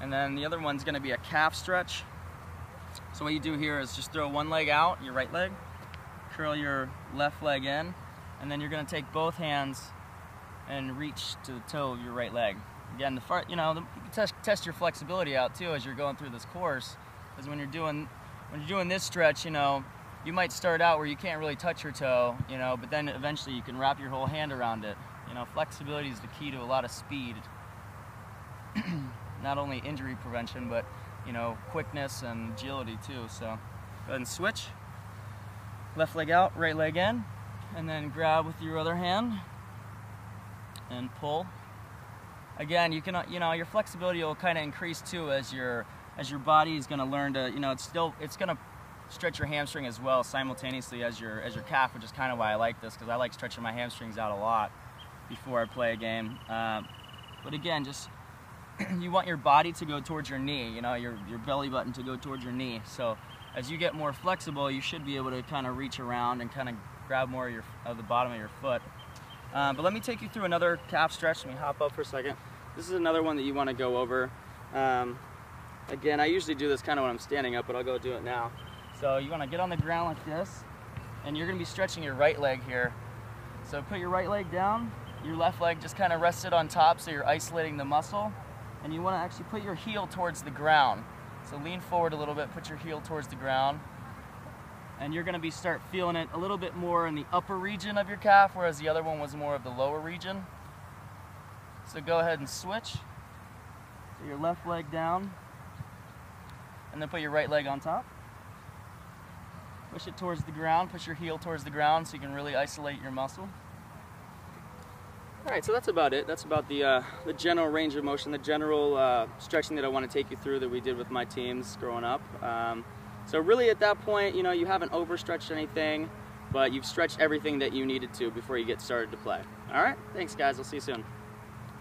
And then the other one's going to be a calf stretch. So what you do here is just throw one leg out, your right leg, curl your left leg in, and then you're going to take both hands and reach to the toe of your right leg. Again, you can test your flexibility out too as you're going through this course, because when you're doing this stretch, you might start out where you can't really touch your toe, but then eventually you can wrap your whole hand around it. Flexibility is the key to a lot of speed. Not only injury prevention, but quickness and agility too. So go ahead and switch. Left leg out, right leg in, and then grab with your other hand and pull. Again, you can, your flexibility will kind of increase too as your body is going to learn to, it's going to stretch your hamstring as well simultaneously as your calf, which is kind of why I like this, because I like stretching my hamstrings out a lot before I play a game. But again, just you want your body to go towards your knee, your belly button to go towards your knee. So as you get more flexible, you should be able to kind of reach around and kind of grab more of the bottom of your foot. But let me take you through another calf stretch. Let me hop up for a second. This is another one that you want to go over. Again, I usually do this kind of when I'm standing up, but I'll go do it now. So you want to get on the ground like this, and you're going to be stretching your right leg here. So put your right leg down, your left leg just kind of rested on top, so you're isolating the muscle. And you want to actually put your heel towards the ground. So lean forward a little bit, put your heel towards the ground. And you're going to start feeling it a little bit more in the upper region of your calf, whereas the other one was more of the lower region. So go ahead and switch. So your left leg down, and then put your right leg on top. Push it towards the ground, push your heel towards the ground so you can really isolate your muscle. All right, so that's about it. That's about the general range of motion, the general stretching that I want to take you through that we did with my teams growing up. So really at that point, you haven't overstretched anything, but you've stretched everything that you needed to before you get started to play. All right, thanks guys, I'll see you soon.